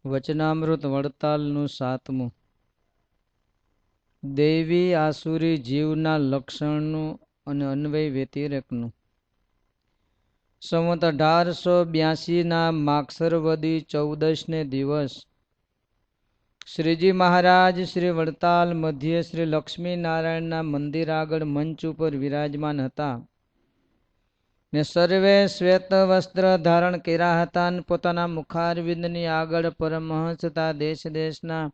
વચનામૃત વડતાલનું 7મું. દૈવી આસુરી જીવના લક્ષણનું અને અન્વય વ્યતિરેકનું. સંવત 1882ના માગસરવદી 14ને દિવસ શ્રીજી મહારાજ શ્રી વડતાલ મધ્યે શ્રી લક્ષ્મીનારાયણના મંદિર આગળ મંચ ઉપર વિરાજમાન હતા ને સર્વે શ્વેત વસ્ત્ર ધારણ કર્યા હતા અને પોતાના મુખારવિંદની આગળ પરમહંસતા દેશ દેશના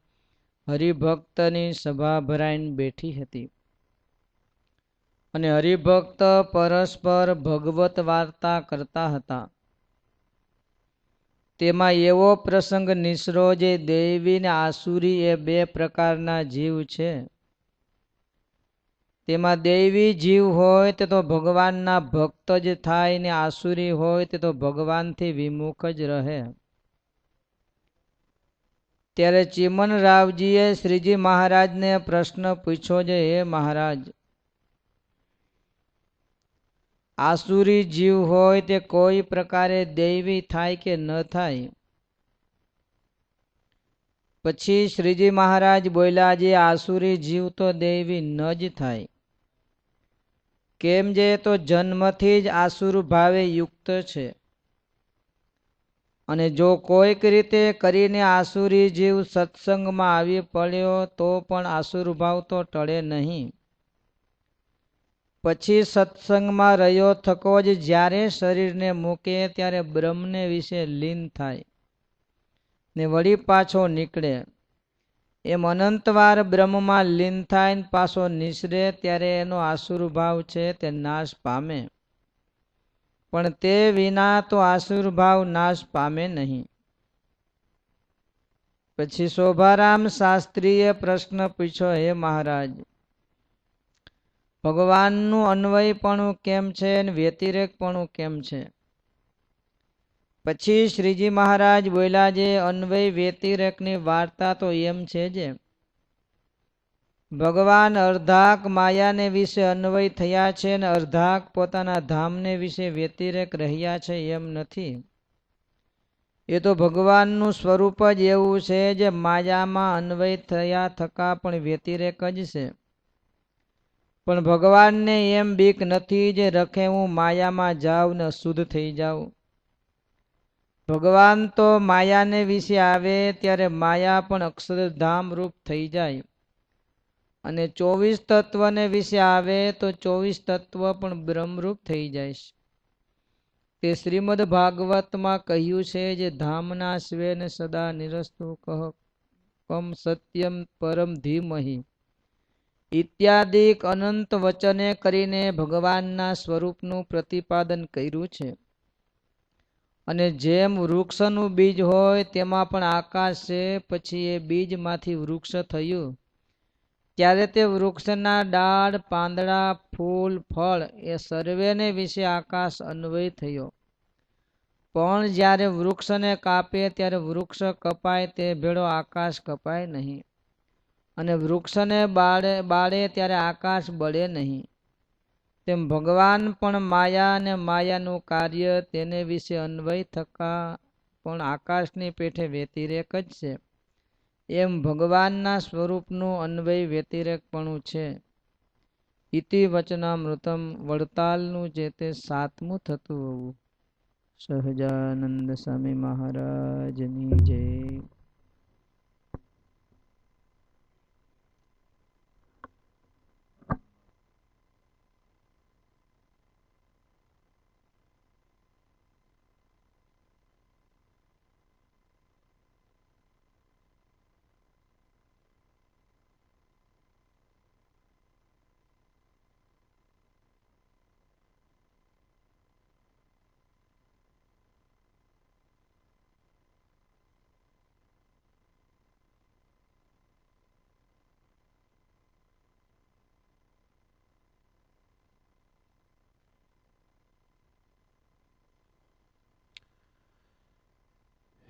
હરિભક્તની સભા ભરાઈને બેઠી હતી અને હરિભક્ત પરસ્પર ભગવત વાર્તા કરતા હતા. તેમાં એવો પ્રસંગ નિસરો જે દૈવી ને આસુરી એ બે પ્રકારના જીવ છે. તેમાં દૈવી જીવ હોય તે તો ભગવાનના ભક્ત જ થાય ને આસુરી હોય તે તો ભગવાનથી વિમુખ જ રહે. ત્યારે ચિમનરાવજીએ શ્રીજી મહારાજને પ્રશ્ન પૂછ્યો છે, હે મહારાજ, આસુરી જીવ હોય તે કોઈ પ્રકારે દૈવી થાય કે ન થાય? પછી શ્રીજી મહારાજ બોલ્યા, જે આસુરી જીવ તો દૈવી ન જ થાય. કેમ જે તો જન્મથી જ આસુર ભાવે યુક્ત છે અને જો કોઈક રીતે કરીને આસુરી જીવ સત્સંગમાં આવી પડ્યો તો પણ આસુર ભાવ તો ટળે નહીં. પછી સત્સંગમાં રહ્યો થકો જ જ્યારે શરીરને મૂકે ત્યારે બ્રહ્મને વિશે લીન થાય ને વળી પાછો નીકળે. એમ અનંતવાર બ્રહ્મમાં લીન થાય ને પાછો નિસરે ત્યારે એનો આસુર ભાવ છે તે નાશ પામે. પણ તે વિના તો આસુર ભાવ નાશ પામે નહીં. પછી શોભારામ શાસ્ત્રીએ પ્રશ્ન પૂછ્યો, હે મહારાજ, ભગવાનનું અન્વયપણું કેમ છે અને વ્યતિરેકપણું કેમ છે? પછી શ્રીજી મહારાજ બોલ્યા, જે અન્વય વ્યતિરેકની વાર્તા તો એમ છે જે ભગવાન અર્ધાક માયાને વિશે અન્વય થયા છે અને અર્ધાક પોતાના ધામને વિશે વ્યતિરેક રહ્યા છે એમ નથી. એ તો ભગવાનનું સ્વરૂપ જ એવું છે જે માયામાં અન્વય થયા થકા પણ વ્યતિરેક જ છે. પણ ભગવાનને એમ બીક નથી જે રખે હું માયામાં જાઉં ને અશુદ્ધ થઈ જાઉં. ભગવાન તો માયાને વિશે આવે ત્યારે માયા પણ અક્ષરધામ રૂપ થઈ જાય અને 24 તત્વને વિશે આવે તો 24 તત્વ પણ બ્રહ્મરૂપ થઈ જાય છે. તે શ્રીમદ ભાગવતમાં કહ્યું છે, જે ધામના સ્વેન સદા નિરસ્તુ કહ કમ સત્યમ પરમ ધીમહિ ઇત્યાદિક અનંત વચને કરીને ભગવાનના સ્વરૂપનું પ્રતિપાદન કર્યું છે. અને જેમ વૃક્ષનું બીજ હોય તેમાં પણ આકાશ છે, પછી એ બીજમાંથી વૃક્ષ થયું ત્યારે તે વૃક્ષના ડાળ, પાંદડા, ફૂલ, ફળ એ સર્વેને વિશે આકાશ અન્વય થયો. પણ જ્યારે વૃક્ષને કાપે ત્યારે વૃક્ષ કપાય તે ભેળો આકાશ કપાય નહીં અને વૃક્ષને બાળે ત્યારે આકાશ બળે નહીં. તેમ ભગવાન પણ માયા અને માયાનું કાર્ય તેને વિશે અન્વય થકા પણ આકાશની પેઠે વ્યતિરેક જ છે. એમ ભગવાનના સ્વરૂપનું અન્વય વ્યતિરેકપણું છે. ઇતિ વચનામૃતમ વડતાલનું જે તે 7મું થતું હોવું. સહજાનંદ સ્વામી મહારાજની જય.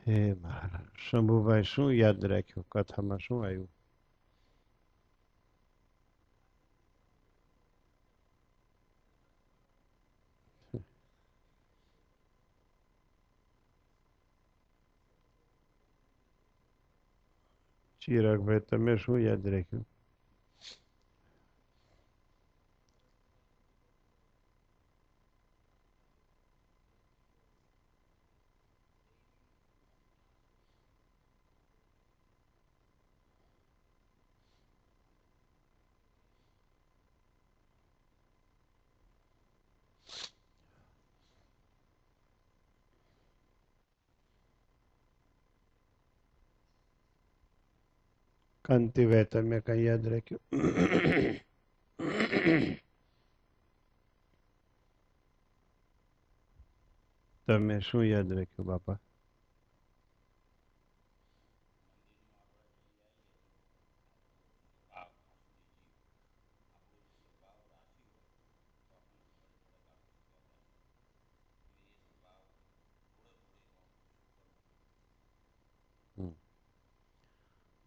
હે મહારાજ. શંભુભાઈ, શું યાદ રાખ્યું? કથામાં શું આવ્યું? ચિરાગભાઈ તમે શું યાદ રાખ્યું? કાંતિભાઈ તમે કઈ યાદ રાખ્યું? તમે શું યાદ રાખ્યું બાપા?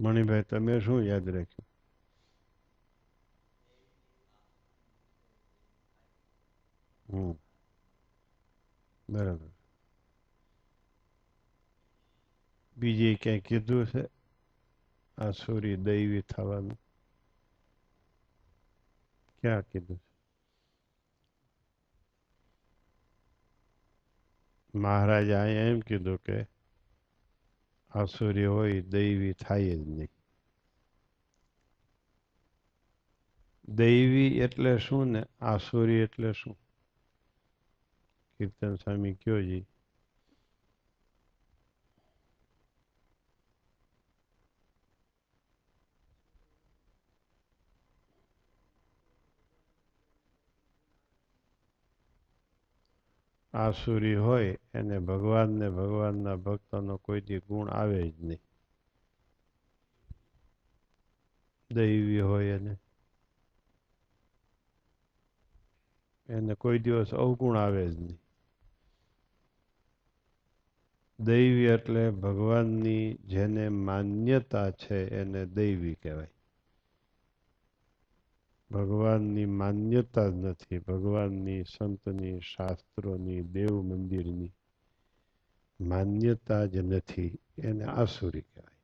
મણિભાઈ તમે શું યાદ રાખ્યું? બરાબર. બીજે ક્યાંય કીધું છે આ સૂરી દૈવી થવાનું? ક્યાં કીધું છે? મહારાજે અહીંયા એમ કીધું કે આસુરી હોય દૈવી થાય જ નહીં. દૈવી એટલે શું ને આસુરી એટલે શું? કીર્તન સ્વામી કયો જી. આસુરી હોય એને ભગવાનને ભગવાનના ભક્તોનો કોઈ દી ગુણ આવે જ નહીં. દૈવી હોય એને કોઈ દિવસ અવગુણ આવે જ નહીં. દૈવી એટલે ભગવાનની જેને માન્યતા છે એને દૈવી કહેવાય. ભગવાનની માન્યતા જ નથી, ભગવાનની સંતની શાસ્ત્રોની દેવ મંદિરની માન્યતા જ નથી, એને આસુરી કહેવાય.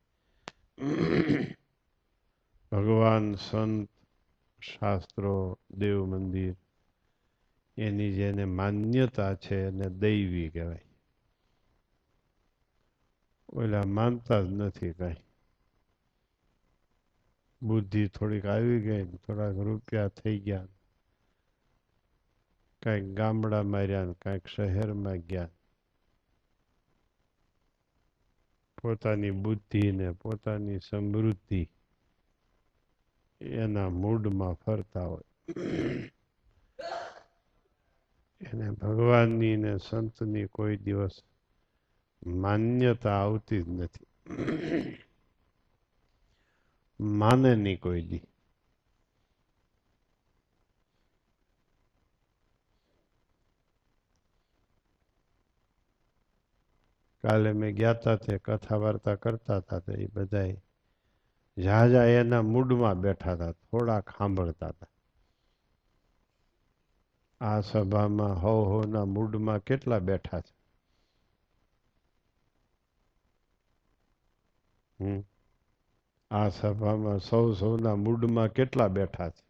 ભગવાન સંત શાસ્ત્રો દેવ મંદિર એની જેને માન્યતા છે એને દૈવી કહેવાય. ઓલા માનતા જ નથી કાંઈ. બુદ્ધિ થોડીક આવી ગઈ, થોડાક રૂપિયા થઈ ગયા, કાંઈક ગામડામાં રહ્યા, કાંઈક શહેરમાં ગયા, પોતાની બુદ્ધિ ને પોતાની સમૃદ્ધિ એના મૂડમાં ફરતા હોય. એને ભગવાનની ને સંતની કોઈ દિવસ માન્યતા આવતી જ નથી. માને નહીં કોઈ દી. કાલે મેં ગયા હતા તે કથા વાર્તા કરતા હતા તો એ બધા ઝાઝા એના મૂડમાં બેઠા હતા, થોડાક સાંભળતા હતા. આ સભામાં હોના મૂડમાં કેટલા બેઠા છે? આ સભામાં સૌના મૂડમાં કેટલા બેઠા છે?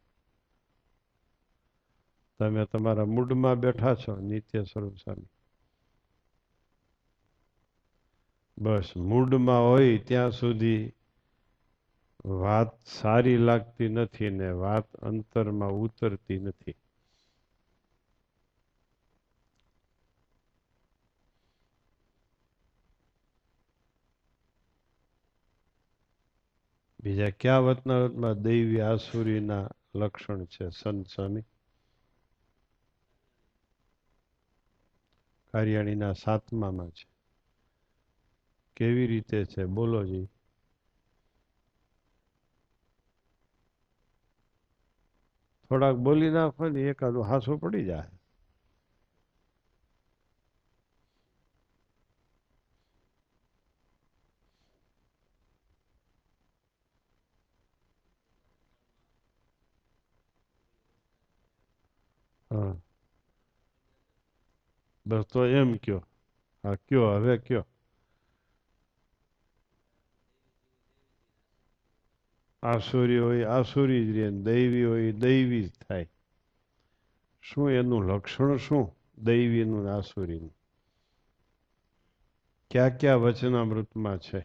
તમે તમારા મૂડમાં બેઠા છો નિત્ય સ્વરૂપ સ્વામી? બસ મૂડમાં હોય ત્યાં સુધી વાત સારી લાગતી નથી ને વાત અંતરમાં ઉતરતી નથી. બીજા ક્યાં વતનાવતમાં દૈવી આસુરીના લક્ષણ છે સંત સ્વામી? કાર્યાણીના 7મામાં છે. કેવી રીતે છે બોલો જી. થોડાક બોલી નાખો ને એકાદું હાસું પડી જાય. હા બસ તો એમ કયો. હા કયો, હવે કયો. આસુરી હોય આસુરી જ રહે, દૈવી હોય દૈવી જ થાય. શું એનું લક્ષણ શું દૈવીનું ને આસુરીનું? ક્યાં ક્યાં વચનામૃતમાં છે?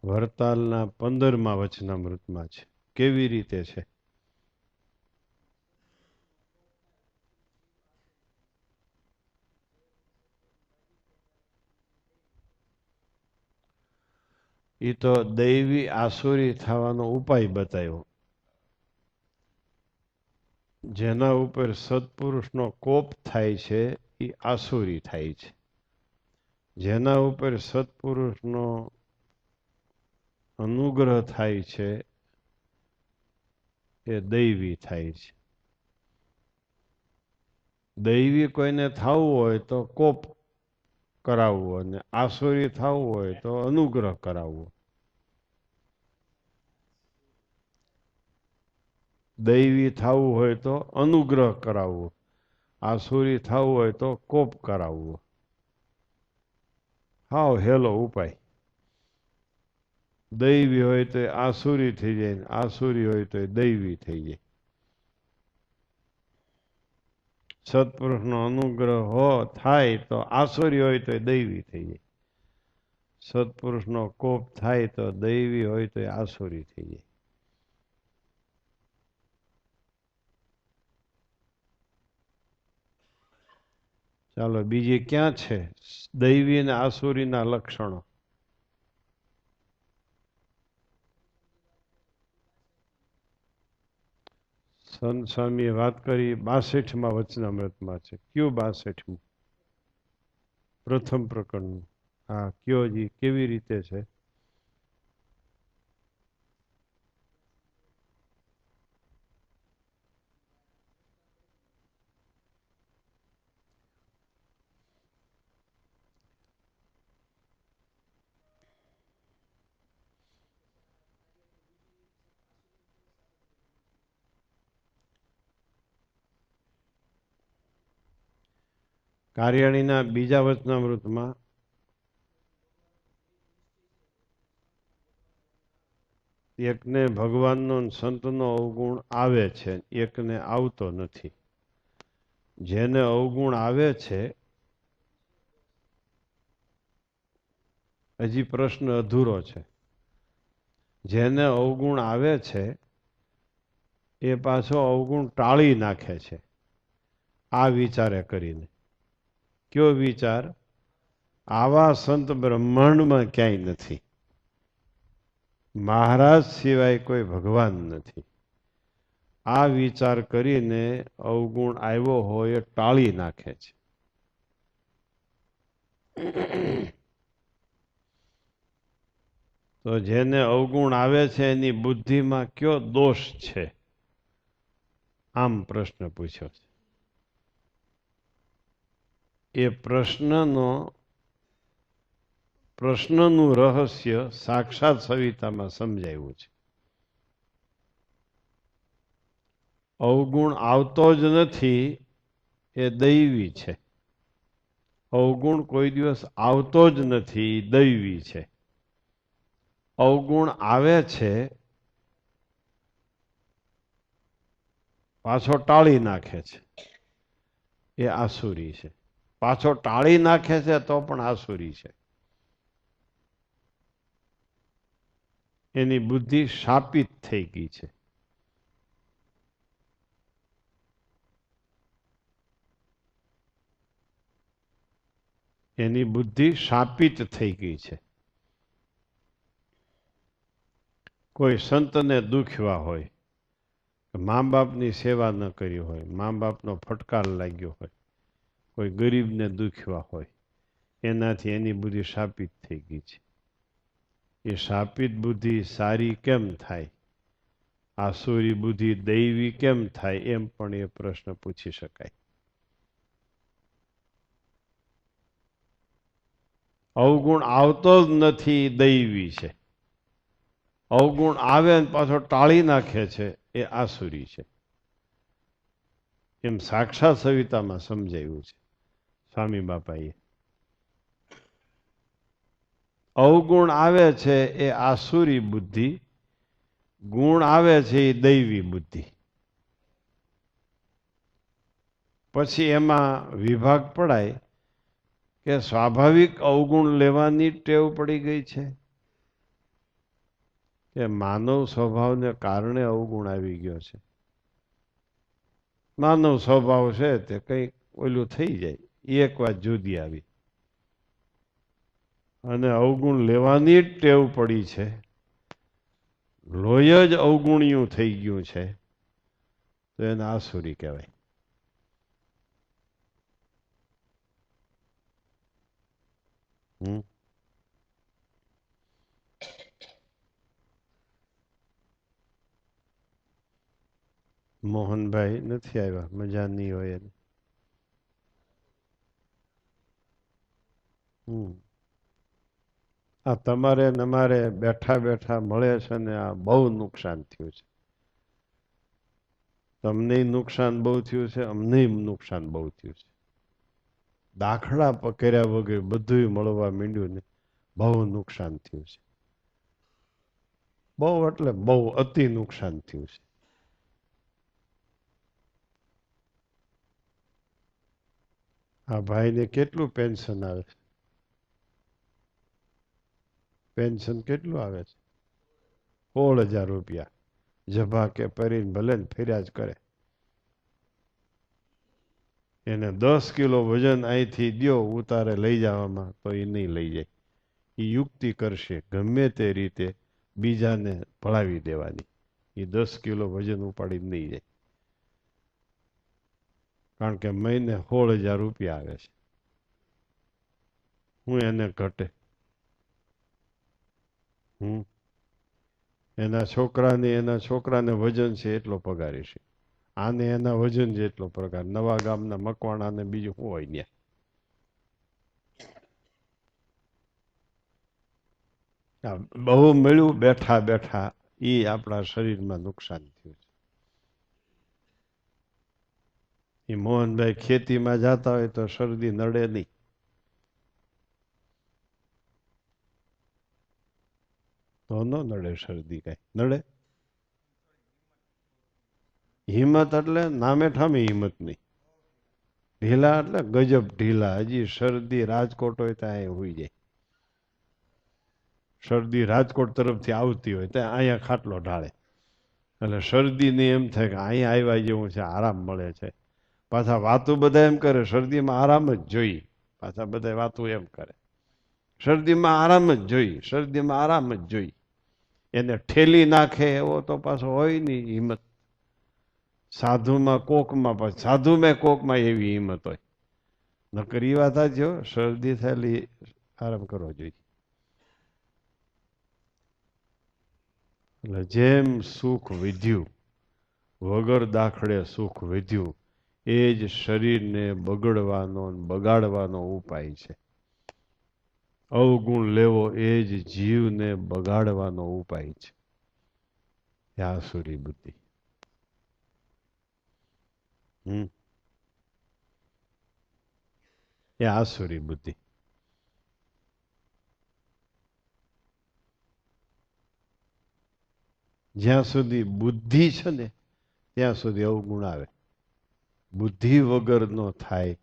વરતાલના 15મા વચનામૃતમાં છે. કેવી રીતે છે? એ તો દૈવી આસુરી થવાનો ઉપાય બતાવ્યો. જેના ઉપર સત્પુરુષનો કોપ થાય છે એ આસુરી થાય છે. જેના ઉપર સત્પુરુષનો અનુગ્રહ થાય છે એ દૈવી થાય છે. દૈવી કોઈને થવું હોય તો કોપ કરાવવો, અને આસુરી થવું હોય તો અનુગ્રહ કરાવવો. દૈવી થવું હોય તો અનુગ્રહ કરાવવો, આસુરી થવું હોય તો કોપ કરાવવો. હાવ હેલો ઉપાય. દૈવી હોય તો આસુરી થઈ જાય, આસુરી હોય તો દૈવી થઈ જાય. સત્પુરુષનો અનુગ્રહ થાય તો આસુરી હોય તો દૈવી થઈ જાય. સત્પુરુષનો કોપ થાય તો દૈવી હોય તો આસુરી થઈ જાય. ચાલો બીજી ક્યાં છે દૈવી અને આસુરીના લક્ષણો? સંત સ્વામીએ વાત કરી 62મા વચનામૃતમાં છે. કયું 62મું? પ્રથમ પ્રકરણનું. હા, કયો જી, કેવી રીતે છે? કાર્યાણીના બીજા વચનામૃતમાં એકને ભગવાનનો સંતનો અવગુણ આવે છે, એકને આવતો નથી. જેને અવગુણ આવે છે, હજી પ્રશ્ન અધૂરો છે. જેને અવગુણ આવે છે એ પાછો અવગુણ ટાળી નાખે છે આ વિચારે કરીને. કયો વિચાર? આવા સંત બ્રહ્માંડમાં ક્યાંય નથી, મહારાજ સિવાય કોઈ ભગવાન નથી. આ વિચાર કરીને અવગુણ આવ્યો હોય એ ટાળી નાખે છે. તો જેને અવગુણ આવે છે એની બુદ્ધિમાં કયો દોષ છે? આમ પ્રશ્ન પૂછ્યો છે. એ પ્રશ્નનું રહસ્ય સાક્ષાત સવિતામાં સમજાયું છે. અવગુણ આવતો જ નથી એ દૈવી છે. અવગુણ કોઈ દિવસ આવતો જ નથી, દૈવી છે. અવગુણ આવે છે પાછો ટાળી નાખે છે એ આસુરી છે. પાછો ટાળી નાખે છે તો પણ આસુરી છે. એની બુદ્ધિ શાપિત થઈ ગઈ છે. એની બુદ્ધિ શાપિત થઈ ગઈ છે. કોઈ સંતને દુખ્યા હોય, મા બાપની સેવા ન કરી હોય, મા બાપનો ફટકાર લાગ્યો હોય, કોઈ ગરીબને દુખ્યા હોય, એનાથી એની બુદ્ધિ શાપિત થઈ ગઈ છે. એ શાપિત બુદ્ધિ સારી કેમ થાય? આસુરી બુદ્ધિ દૈવી કેમ થાય? એમ પણ એ પ્રશ્ન પૂછી શકાય. અવગુણ આવતો જ નથી, દૈવી છે. અવગુણ આવે ને પાછો ટાળી નાખે છે એ આસુરી છે. એમ સાક્ષાત સવિતામાં સમજાવ્યું છે સ્વામી બાપાએ. અવગુણ આવે છે એ આસુરી બુદ્ધિ, ગુણ આવે છે એ દૈવી બુદ્ધિ. પછી એમાં વિભાગ પડાય કે સ્વાભાવિક અવગુણ લેવાની ટેવ પડી ગઈ છે કે માનવ સ્વભાવને કારણે અવગુણ આવી ગયો છે. માનવ સ્વભાવ છે તે કંઈક ઓલું થઈ જાય, એક વાત જુદી આવી, અને અવગુણ લેવાની જ ટેવ પડી છે, લોહી જ અવગુણિયું થઈ ગયું છે, તો એને આસુરી કહેવાય. મોહનભાઈ નથી આવ્યા, મજા નહીં હોય એને. આ તમારે ને અમારે બેઠા બેઠા મળે છે ને આ બહુ નુકસાન થયું છે. તમને નુકસાન બહુ થયું છે, અમને નુકસાન બહુ થયું છે. દાખલા પકડ્યા વગર બધું મળવા માંડ્યું ને બહુ નુકસાન થયું છે. બહુ એટલે બહુ અતિ નુકસાન થયું છે. આ ભાઈને કેટલું પેન્શન આવે છે? પેન્શન કેટલું આવે છે? 16,000 રૂપિયા. જભા કે પહેરીને ભલે ને ફેર્યા જ કરે. એને 10 કિલો વજન અહીંથી દ્યો ઉતારે લઈ જવામાં તો એ નહીં લઈ જાય. એ યુક્તિ કરશે ગમે તે રીતે બીજાને ભળાવી દેવાની. એ 10 કિલો વજન ઉપાડીને નહીં જાય, કારણ કે મહિને 16,000 રૂપિયા આવે છે. હું એને ઘટે? એના છોકરાને વજન છે એટલો પગાર છે, આને એના વજન જેટલો પગાર. નવા ગામના મકવાણાને બીજું શું હોય ત્યાં? બહુ મળ્યું બેઠા બેઠા એ આપણા શરીરમાં નુકસાન થયું છે. એ મોહનભાઈ ખેતીમાં જતા હોય તો શરદી નડે નહીં. તો ન નડે શરદી, કઈ નડે? હિંમત એટલે નામે ઠામે હિંમત નહીં. ઢીલા એટલે ગજબ ઢીલા. હજી શરદી રાજકોટ હોય ત્યાં હોઈ જાય. શરદી રાજકોટ તરફથી આવતી હોય ત્યાં અહીંયા ખાટલો ઢાળે, એટલે શરદીને એમ થાય કે અહીંયા આવ્યા જેવું છે, આરામ મળે છે. પાછા વાતું બધા એમ કરે શરદીમાં આરામ જ જોઈ. પાછા બધા વાતું એમ કરે શરદીમાં આરામ જ જોઈ, શરદીમાં આરામ જ જોઈ. એને ઠેલી નાખે એવો તો પાછો હોય નહીં હિંમત. સાધુમાં કોકમાં એવી હિંમત હોય. નકર એ વાત જ શરદી થયેલી આરામ કરવો જોઈએ. એટલે જેમ સુખ વિધ્યું વગર દાખલે સુખ વિધ્યું, એ જ શરીરને બગડવાનો બગાડવાનો ઉપાય છે. અવગુણ લેવો એ જ જીવને બગાડવાનો ઉપાય છે. એ આસુરી બુદ્ધિ. એ આસુરી બુદ્ધિ. જ્યાં સુધી બુદ્ધિ છે ને ત્યાં સુધી અવગુણ આવે. બુદ્ધિ વગર નો થાય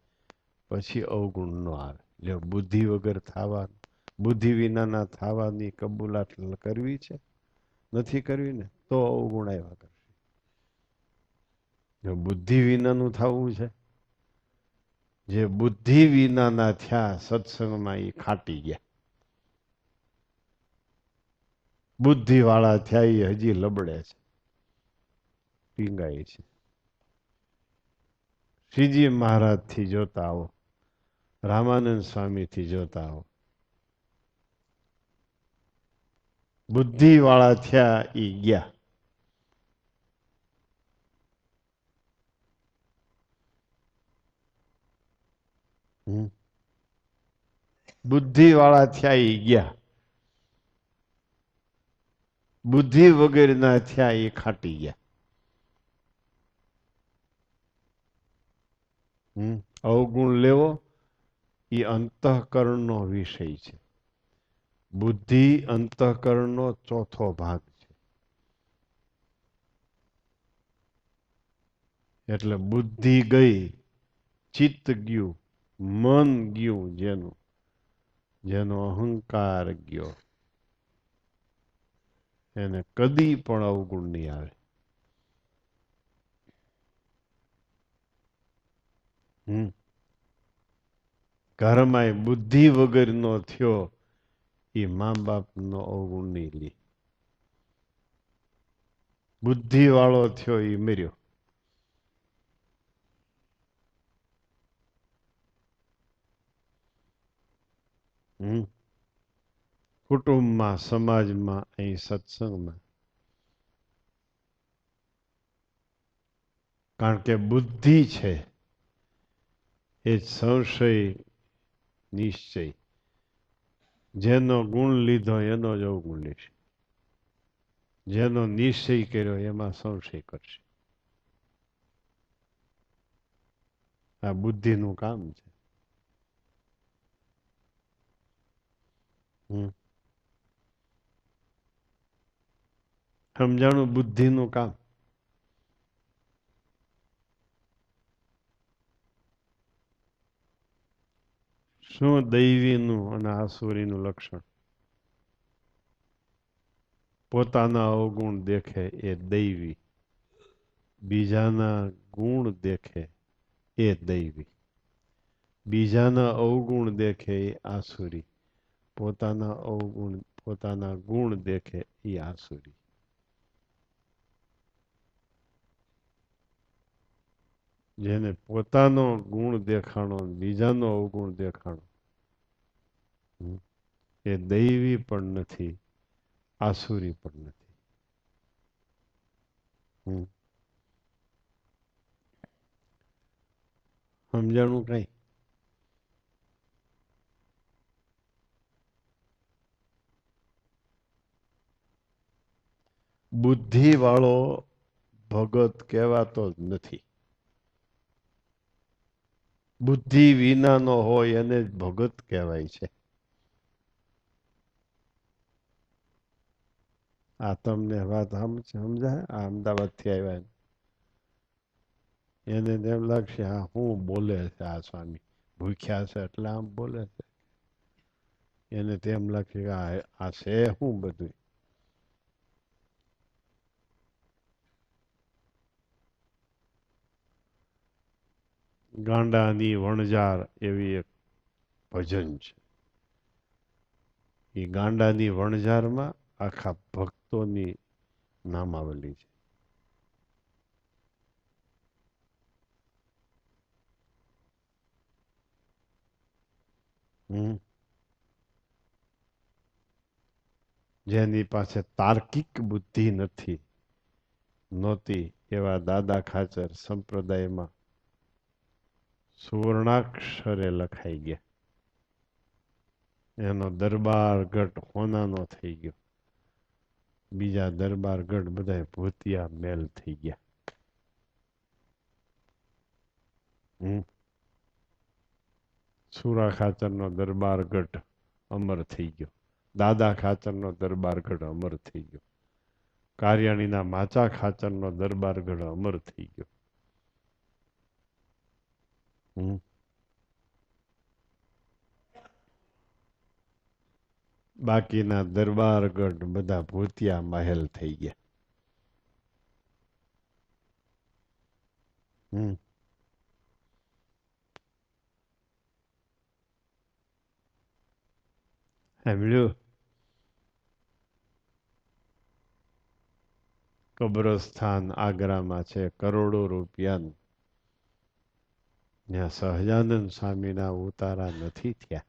પછી અવગુણ નો આવે. જો બુદ્ધિ વગર થવાનું, બુદ્ધિ વિનાના થવાની કબૂલાત કરવી છે, નથી કરવી ને તો અવગુણ આવ્યા કરશે. જો બુદ્ધિ વિનાનું થવું છે, જે બુદ્ધિ વિનાના થયા સત્સંગમાં એ ખાટી ગયા. બુદ્ધિ વાળા થયા એ હજી લબડે છે, પીંગાય છે. શ્રીજી મહારાજ થી જોતા આવો, રામાનંદ સ્વામી થી જોતા આવો. બુદ્ધિ વાળા થયા એ ગયા. બુદ્ધિ વાળા થયા એ ગયા. બુદ્ધિ વગેરેના થયા એ ખાટી ગયા. અવગુણ લેવો એ અંતઃકરણનો વિષય છે. બુદ્ધિ અંતઃકરણનો ચોથો ભાગ છે. એટલે બુદ્ધિ ગઈ, ચિત્ત ગયું, મન ગયું, જેનો અહંકાર ગયો, એને કદી પણ અવગુણ નહીં આવે. ઘરમાં બુદ્ધિ વગરનો થયો એ મા બાપનો અવગુણ નહીં લે. બુદ્ધિ વાળો થયો એ મર્યો. કુટુંબમાં, સમાજમાં, અહીં સત્સંગમાં. કારણ કે બુદ્ધિ છે એ સંશય નિશ્ચય, જેનો ગુણ લીધો એનો જ અવગુણ લેશે, જેનો નિશ્ચય કર્યો એમાં સંશય કરશે. આ બુદ્ધિનું કામ છે. સમજાણું? બુદ્ધિનું કામ. શું દૈવીનું અને આસુરીનું લક્ષણ? પોતાના અવગુણ દેખે એ દૈવી, બીજાના ગુણ દેખે એ દૈવી, બીજાના અવગુણ દેખે એ આસુરી, પોતાના ગુણ દેખે એ આસુરી. જેને પોતાનો ગુણ દેખાણો, બીજાનો અવગુણ દેખાણો, એ દૈવી પણ નથી, આસુરી પણ નથી. સમજાણું કઈ? બુદ્ધિ વાળો ભગત કહેવાતો જ નથી. બુદ્ધિ વિનાનો હોય એને જ ભગત કહેવાય છે. આ તમને વાત સમજાય? આ અમદાવાદથી આવ્યા એને તેમ લાગશે હા હું બોલે છે આ સ્વામી, ભૂખ્યા છે એટલે આમ બોલે છે. એને તેમ લાગશે કે આ છે હું બધું. ગાંડાની વણઝાર એવી એક ભજન છે. એ ગાંડાની વણઝારમાં આખા ભક્તોની નામાવલી છે. જેની પાસે તાર્કિક બુદ્ધિ નહોતી એવા દાદા ખાચર સંપ્રદાયમાં સુવર્ણાક્ષરે લખાઈ ગયા. એનો દરબાર ગઢ હોનાનો થઈ ગયો. બીજા દરબાર ગઢ બધા ભૂતિયા મેલ થઈ ગયા. સુરા ખાચરનો દરબાર ગઢ અમર થઈ ગયો. દાદા ખાચરનો દરબાર ગઢ અમર થઈ ગયો. કારિયાણીના માચા ખાચરનો દરબાર ગઢ અમર થઈ ગયો. બાકીના દરબાર ગઢ બધા ભૂતિયા મહેલ થઈ ગયા. સાંભળ્યું? કબ્રસ્તાન આગ્રામાં છે, કરોડો રૂપિયાનું. ત્યાં સહજાનંદ સ્વામીના ઉતારા નથી થયા.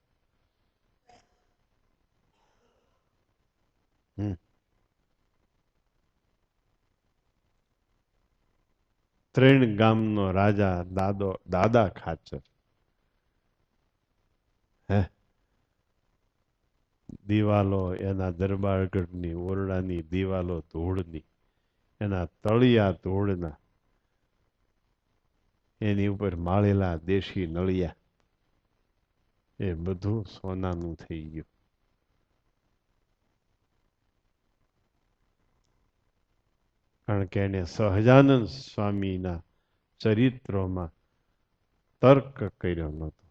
ત્રણ ગામનો રાજા દાદા ખાચર દિવાલો એના દરબારગઢની ઓરડાની દિવાલો ધૂળની, એના તળિયા ધૂળના, એની ઉપર માળેલા દેશી નળિયા, એ બધું સોનાનું થઈ ગયું. કારણ કે એને સહજાનંદ સ્વામીના ચરિત્રોમાં તર્ક કર્યો નહોતો.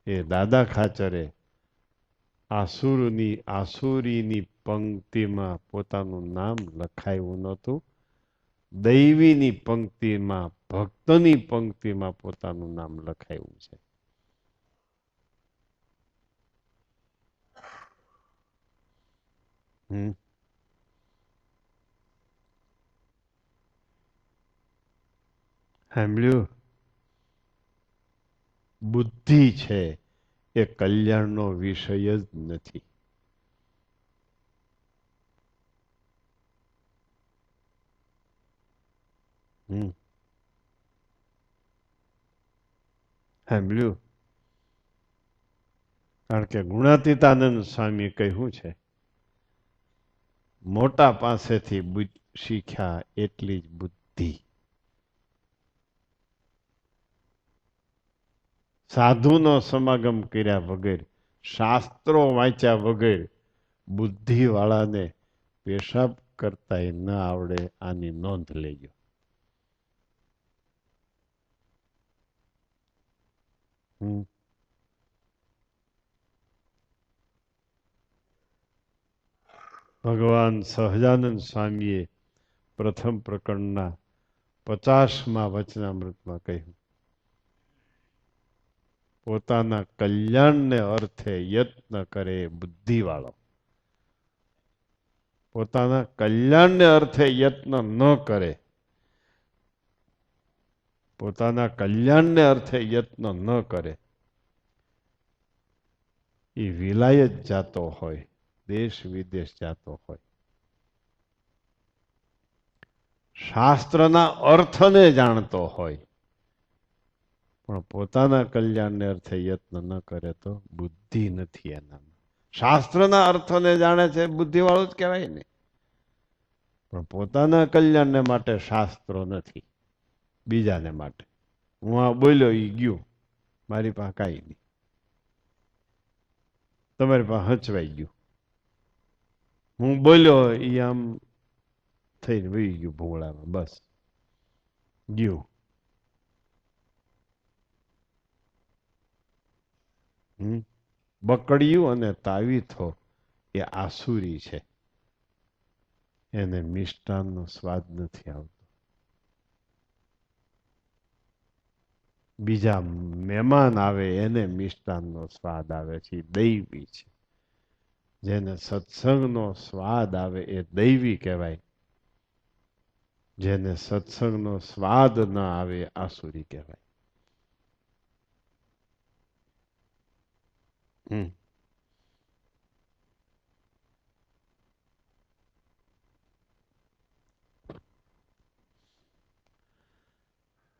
એ દાદા ખાચરે આસુરીની પંક્તિમાં પોતાનું નામ લખાયું નહોતું. દૈવીની પંક્તિમાં, ભક્તની પંક્તિમાં પોતાનું નામ લખાયું છે. સાંભળ્યું? બુદ્ધિ છે એ કલ્યાણનો વિષય જ નથી. સાંભળ્યું? કારણ કે ગુણાતીતાનંદ સ્વામી કહ્યું છે, મોટા પાસેથી શીખ્યા એટલી જ બુદ્ધિ. સાધુનો સમાગમ કર્યા વગર, શાસ્ત્રો વાંચ્યા વગર બુદ્ધિવાળાને પેશાબ કરતા ન આવડે, આની નોંધ લેજો. ભગવાન સહજાનંદ સ્વામીએ પ્રથમ પ્રકરણના 50મા વચનામૃતમાં કહ્યું, પોતાના કલ્યાણને અર્થે યત્ન કરે બુદ્ધિવાળો. પોતાના કલ્યાણને અર્થે યત્ન ન કરે, પોતાના કલ્યાણને અર્થે યત્ન ન કરે, એ વિલાયત જાતો હોય, દેશ વિદેશ જાતો હોય, શાસ્ત્રના અર્થને જાણતો હોય, પણ પોતાના કલ્યાણને અર્થે યત્ન ન કરે તો બુદ્ધિ નથી એનામાં. શાસ્ત્રના અર્થને જાણે છે બુદ્ધિવાળું જ કહેવાય ને, પણ પોતાના કલ્યાણને માટે શાસ્ત્રો નથી, બીજાને માટે. હું આ બોલ્યો એ ગયું, મારી પાસે કાંઈ નહીં, તમારી પાસે હચવાઈ ગયું. હું બોલ્યો એ આમ થઈને વહી ગયું ભૂંગળામાં, બસ ગયું. બકડિયું અને તાવીથો એ આસુરી છે, એને મિષ્ટાનનો સ્વાદ નથી આવતો. બીજા મહેમાન આવે એને મિષ્ટાનનો સ્વાદ આવે છે, દૈવી છે. જેને સત્સંગનો સ્વાદ આવે એ દૈવી કહેવાય, જેને સત્સંગનો સ્વાદ ન આવે આસુરી કહેવાય.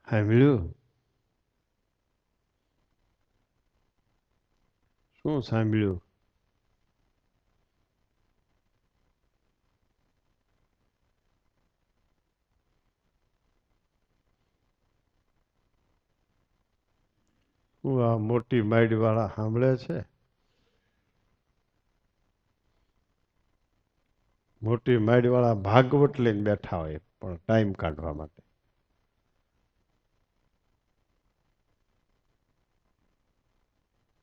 સાંભળ્યું? શું સાંભળ્યું? આ મોટી માઇડ વાળા સાંભળે છે? મોટી માઇડ વાળા ભાગવત લઈને બેઠા હોય, પણ ટાઈમ કાઢવા માટે.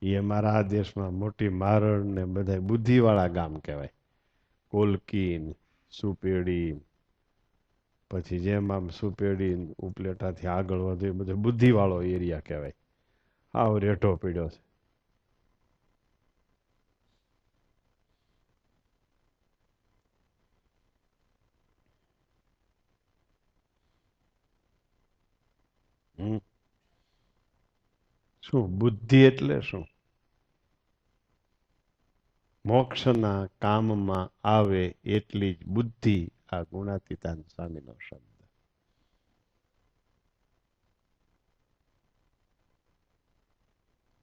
એ મારા આ દેશમાં મોટી મારણ ને બધા બુદ્ધિવાળા ગામ કહેવાય. કોલકી, સુપેડી, પછી જેમ આમ સુપેડી ઉપલેટાથી આગળ વધે બધો બુદ્ધિવાળો એરિયા કહેવાય. આવ રેઠો પીડ્યો છે. શું બુદ્ધિ એટલે શું? મોક્ષના કામમાં આવે એટલી જ બુદ્ધિ, આ ગુણાતીતાન સ્વામીનો શબ્દ.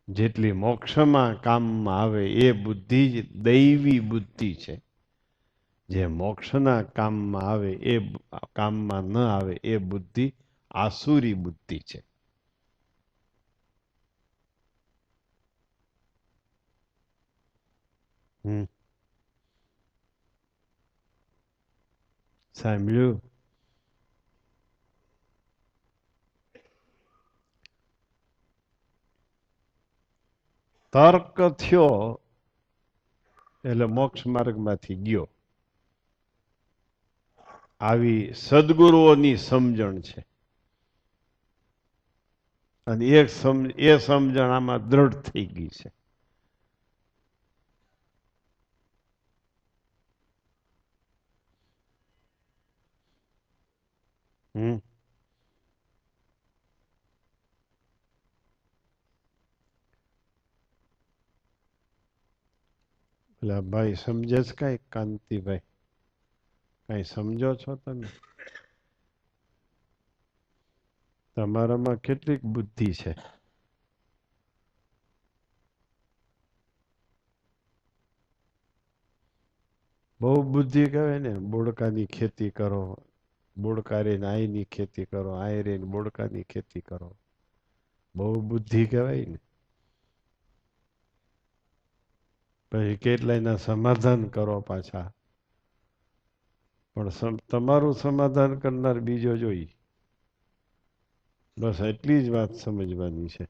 જેટલી મોક્ષમાં કામમાં આવે એ બુદ્ધિ જ દૈવી બુદ્ધિ છે. જે મોક્ષના કામમાં આવે એ કામમાં ન આવે એ બુદ્ધિ આસુરી બુદ્ધિ છે. સાંભળ્યું? તર્ક થયો એટલે મોક્ષ માર્ગમાંથી ગયો. આવી સદગુરુઓની સમજણ છે અને એ સમજણ આમાં દ્રઢ થઈ ગઈ છે. એટલે ભાઈ સમજે છે કઈ? કાંતિભાઈ કઈ સમજો છો તમે? તમારામાં કેટલીક બુદ્ધિ છે? બહુ બુદ્ધિ કહેવાય ને. બોડકાની ખેતી કરો, બોડકા રહીને આઈની ખેતી કરો, આઈ રહીને બોડકાની ખેતી કરો, બહુ બુદ્ધિ કહેવાય ને. પછી કેટલાયના સમાધાન કરો પાછા, પણ તમારું સમાધાન કરનાર બીજો જોઈ. બસ એટલી જ વાત સમજવાની છે.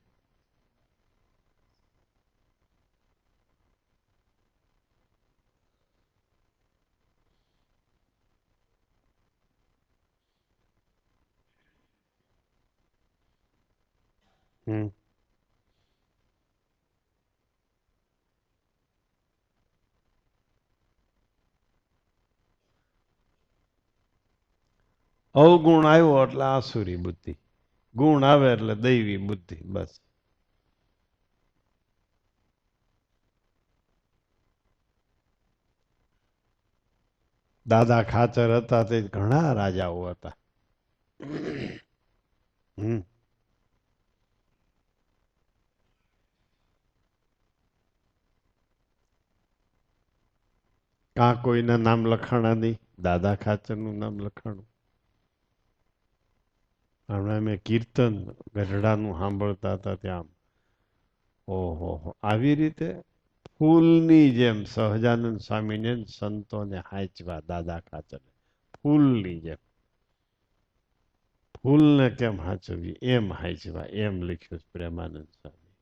અવગુણ આવ્યો એટલે આસુરી બુદ્ધિ, ગુણ આવે એટલે દૈવી બુદ્ધિ. બસ દાદા ખાચર હતા તે ઘણા રાજાઓ હતા. કાં કોઈના નામ લખાણા નહીં, દાદા ખાચરનું નામ લખાણું. હમણાં અમે કીર્તન ગઢડાનું સાંભળતા હતા ત્યાં, ઓહો, આવી રીતે ફૂલની જેમ સહજાનંદ સ્વામીને સંતોને હાંચવા દાદા ખાચર, ફૂલની જેમ. ફૂલને કેમ હાંચવી એમ હાંચવા, એમ લખ્યું પ્રેમાનંદ સ્વામી.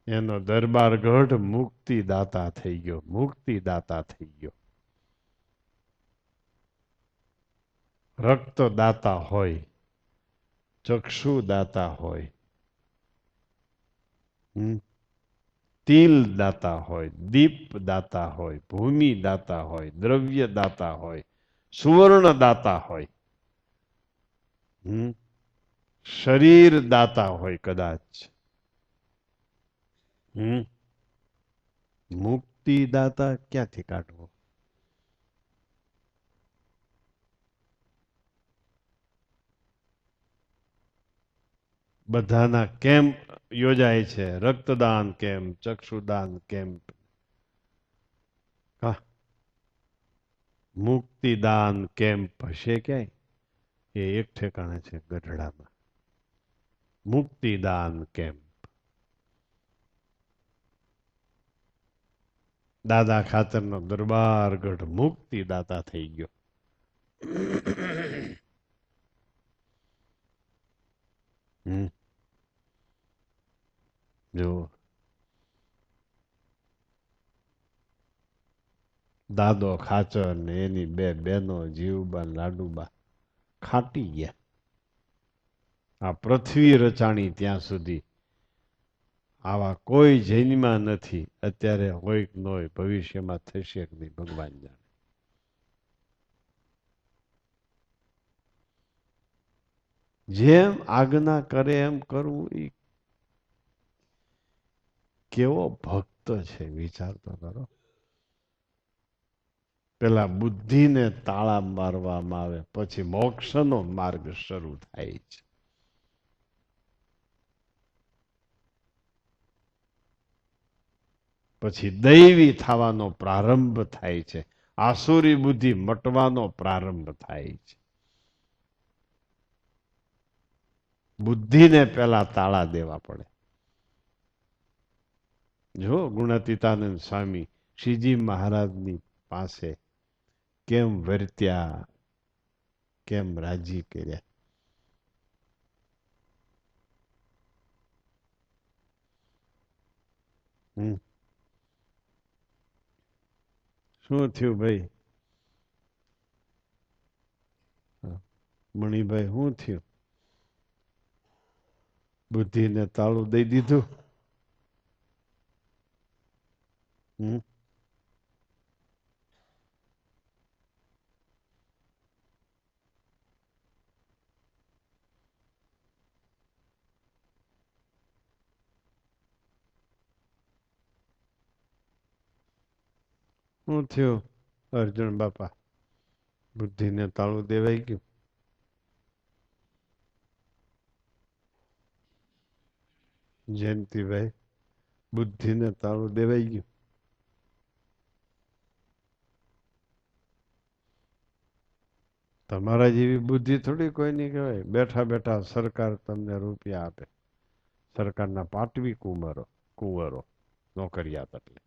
એનો દરબાર ગઢ મુક્તિદાતા થઈ ગયો, મુક્તિદાતા થઈ ગયો. રક્તદાતા હોય, ચક્ષુદાતા હોય, તિલ દાતા હોય, દીપ દાતા હોય, ભૂમિ દાતા હોય, દ્રવ્ય દાતા હોય, સુવર્ણ દાતા હોય, શરીર દાતા હોય કદાચ. મુક્તિદાતા ક્યાંથી કાઢવો? બધાના કેમ્પ યોજાય છે, રક્તદાન કેમ્પ, ચક્ષુદાન કેમ્પ, મુક્તિદાન કેમ્પ હશે ક્યાંય? એ એક ઠેકાણે છે ગઢડામાં, મુક્તિદાન કેમ્પ. દાદા ખાચરનો દરબાર ગઢ મુક્તિદાતા થઈ ગયો. જો દાદો ખાચર ને એની બે બહેનો જીવબા લાડુબા ખાટી ગયા. આ પૃથ્વી રચાણી ત્યાં સુધી આવા કોઈ જૈનમાં નથી. અત્યારે હોય કે ન હોય, ભવિષ્યમાં થશે કે નહીં ભગવાન જાણે. જેમ આજ્ઞા કરે એમ કરવું. એ કેવો ભક્ત છે વિચાર તો કરો. પેલા બુદ્ધિને તાળા મારવામાં આવે, પછી મોક્ષનો માર્ગ શરૂ થાય છે. પછી દૈવી થવાનો પ્રારંભ થાય છે. આસુરી બુદ્ધિ મટવાનો પ્રારંભ થાય છે. બુદ્ધિને પેલા તાળા દેવા પડે. જો ગુણાતીતાનંદ સ્વામી શ્રીજી મહારાજની પાસે કેમ વર્ત્યા, કેમ રાજી કર્યા. શું થયું ભાઈ? મણિભાઈ, શું થયું? બુદ્ધિને તાળું દઈ દીધું? શું થયું અર્જુન બાપા? બુદ્ધિને તાળું દેવાઈ ગયું? જયંતિભાઈ, બુદ્ધિને તાળું દેવાઈ ગયું? તમારા જેવી બુદ્ધિ થોડી કોઈ નહીં કહેવાય. બેઠા બેઠા સરકાર તમને રૂપિયા આપે, સરકારના પાટવી કુંવરો નોકરિયાત. એટલે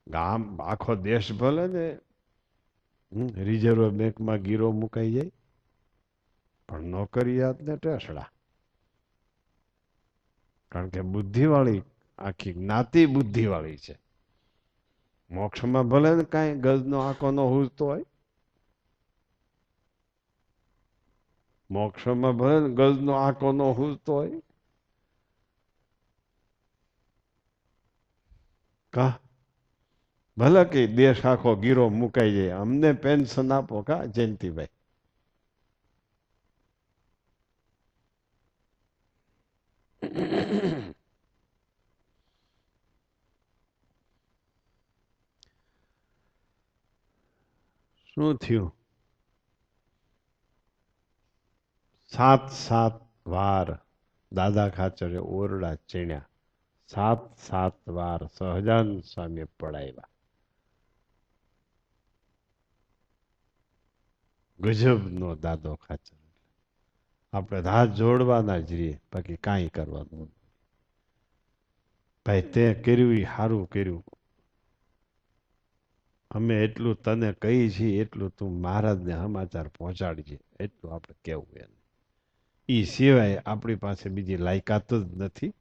ગામ આખો દેશ ભલે ને રિઝર્વ બેંકમાં ગીરો મુકાઈ જાય, પણ નોકરિયાત ને ટેસડા. કારણ કે બુદ્ધિવાળી આખી જ્ઞાતિ બુદ્ધિવાળી છે. મોક્ષમાં ભલે ને કાંઈ ગજનો આંકો ન હુજતો હોય, મોક્ષમાં ભલે ને ગજનો આંકો ન હુજતો હોય, કા ભલે કે દેશ આખો ગીરો મુકાઈ જાય, અમને પેન્શન આપો કા જયંતિભાઈ. શું થયું? 7 વાર દાદા ખાચરે ઓરડા ચીણ્યા. 7 વાર સહજાનંદ સ્વામી પડાવ્યા. ગજબનો દાદો ખાચર. આપણે હાથ જોડવાના જ રહીએ, બાકી કાંઈ કરવાનું. ભાઈ તે કર્યું એ સારું કર્યું. અમે એટલું તને કહી છીએ એટલું તું મહારાજને સમાચાર પહોંચાડજે, એટલું આપણે કહેવું. એને એ સિવાય આપણી પાસે બીજી લાયકાત જ નથી.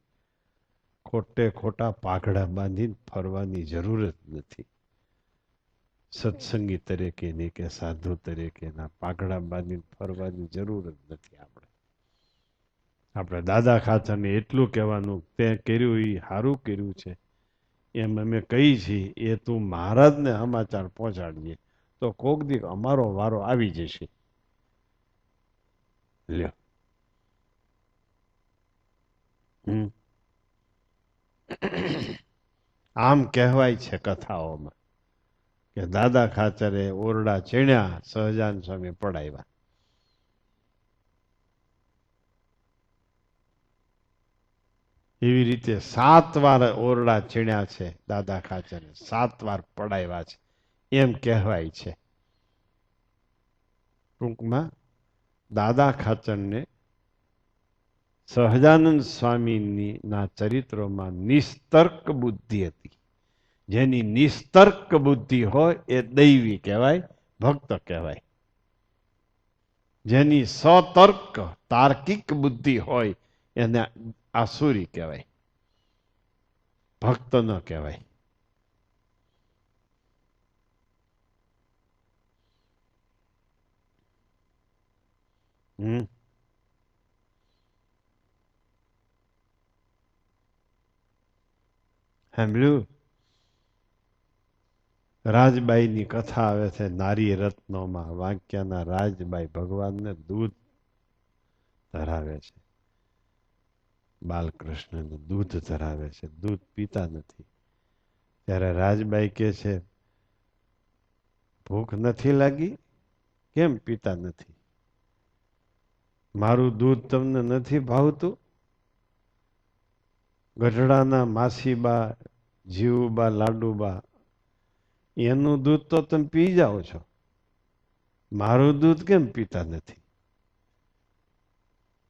ખોટે ખોટા પાઘડા બાંધીને ફરવાની જરૂર જ નથી. સત્સંગી તરીકેની કે સાધુ તરીકેના પાઘડા બાંધીને ફરવાની જરૂર જ નથી. આપણે દાદા ખાચરને એટલું કહેવાનું, તે કર્યું એ સારું કર્યું છે એમ અમે કહી છીએ, એ તું મહારાજને સમાચાર પહોંચાડીએ તો કોક દી અમારો વારો આવી જશે. લ્યો. આમ કહેવાય છે કથાઓમાં કે દાદા ખાચરે ઓરડા ચીણ્યા, સહજાનંદ સ્વામી પડાવ્યા. એવી રીતે 7 વાર ઓરડા ચીણ્યા છે દાદા ખાચરે, 7 વાર પડાવ્યા છે એમ કહેવાય છે. ટૂંકમાં દાદા ખાચરને સહજાનંદ સ્વામીના ચરિત્રોમાં નિસ્તર્ક બુદ્ધિ હતી. જેની નિસ્તર્ક બુદ્ધિ હોય એ દૈવી કહેવાય, ભક્ત કહેવાય. જેની સતર્ક તાર્કિક બુદ્ધિ હોય એને આસુરી કહેવાય, ભક્ત ન કહેવાય. સાંભળ્યું? રાજબાઈની કથા આવે છે નારી રત્નોમાં. વાંક્યાના રાજબાઈ ભગવાનને દૂધ ધરાવે છે, બાલકૃષ્ણને દૂધ ધરાવે છે, દૂધ પીતા નથી. ત્યારે રાજબાઈ કહે છે, ભૂખ નથી લાગી? કેમ પીતા નથી? મારું દૂધ તમને નથી ભાવતું? ગઢડાના માસીબા, જીવુબા, લાડુબા એનું દૂધ તો તમે પી જાઓ છો, મારું દૂધ કેમ પીતા નથી?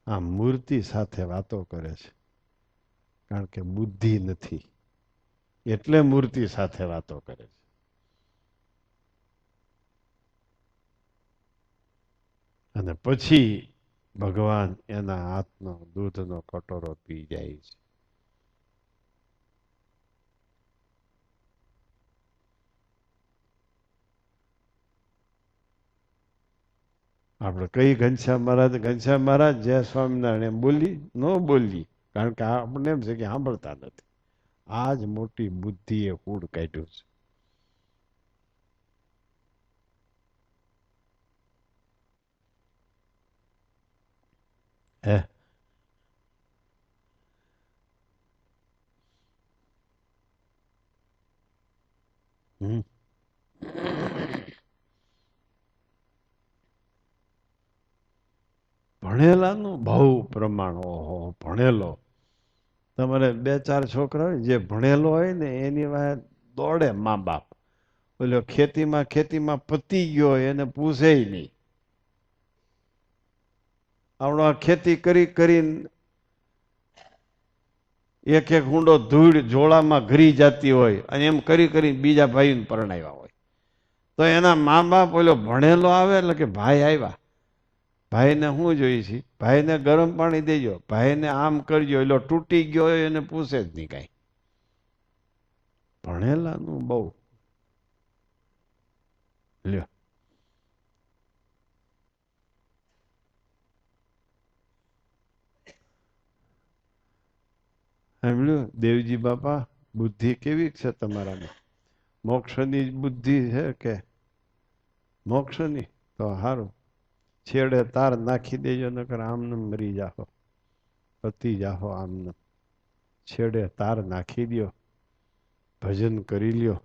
આ મૂર્તિ સાથે વાતો કરે છે, કારણ કે બુદ્ધિ નથી એટલે મૂર્તિ સાથે વાતો કરે છે. અને પછી ભગવાન એના હાથનો દૂધનો કટોરો પી જાય છે. આપણે કઈ ઘનશ્યામ મહારાજ જય સ્વામિનારાયણ એમ બોલી ન બોલી, કારણ કે આપણને એમ છે કે સાંભળતા નથી. આ જ મોટી બુદ્ધિએ કૂડ કાઢ્યું છે. હે હમ ભણેલાનું બહુ પ્રમાણ. ઓહો, ભણેલો તમારે 2-4 છોકરા હોય, જે ભણેલો હોય ને એની વાત દોડે મા બાપ. બોલ્યો ખેતીમાં પતી ગયો એને પૂછે નહીં. આવડો આ ખેતી કરીને એક ઊંડો ધૂળ જોડામાં ઘરી જતી હોય અને એમ કરીને બીજા ભાઈને પરણાવ્યા હોય, તો એના મા બાપ બોલ્યો ભણેલો આવે એટલે કે ભાઈ આવ્યા, ભાઈને શું જોઈએ છે, ભાઈને ગરમ પાણી દેજો, ભાઈને આમ કરજો, એટલે તૂટી ગયો હોય એને પૂછે જ નહીં કાંઈ. ભણેલાનું બહુ લ્યો. સાંભળ્યું દેવજી બાપા, બુદ્ધિ કેવી છે તમારામાં? મોક્ષની બુદ્ધિ છે કે મોક્ષની? તો સારું, છેડે તાર નાખી દેજો, નકર આમને મરી જાહો, પતી જાહો આમને. છેડે તાર નાખી દો, ભજન કરી લ્યો,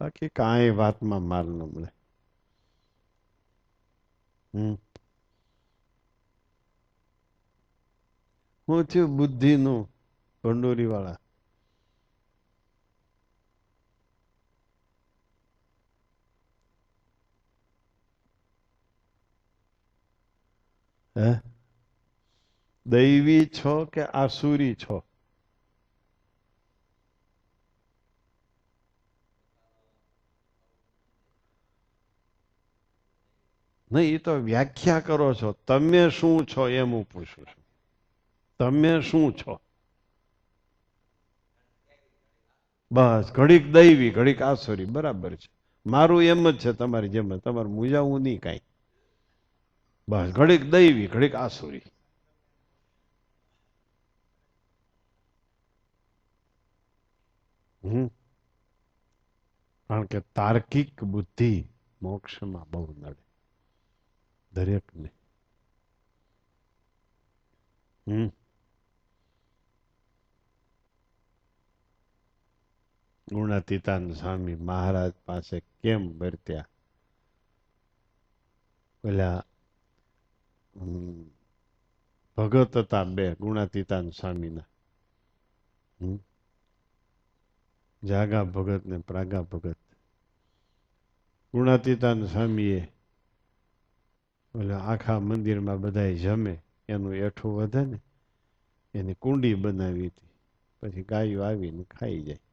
બાકી કાંઈ વાતમાં માલ ન મળે. શું થયું બુદ્ધિનું ભંડોરી વાળા? હે દૈવી છો કે આસુરી છો? નહીં, એ તો વ્યાખ્યા કરો છો. તમે શું છો એમ હું પૂછું છું. તમે શું છો? બસ, ઘડીક દૈવી ઘડીક આસુરી, બરાબર છે. મારું એમ જ છે, તમારી જેમ જ. તમારે મૂંઝાવું નહીં કાંઈ. બસ, ઘડીક દૈવી ઘડીક આસુરી. કારણ કે તાર્કિક બુદ્ધિ મોક્ષમાં બહુ નડે દરેકને. ગુણાતીતાન સ્વામી મહારાજ પાસે કેમ વર્ત્યા? પેલા ભગત હતા બે, ગુણાતીતાન સ્વામીના, જાગા ભગત ને પ્રાગા ભગત. ગુણાતીતાન સ્વામીએ આખા મંદિરમાં બધા જમે એનું એઠું વધે ને એની કુંડી બનાવી હતી, પછી ગાયો આવીને ખાઈ જાય.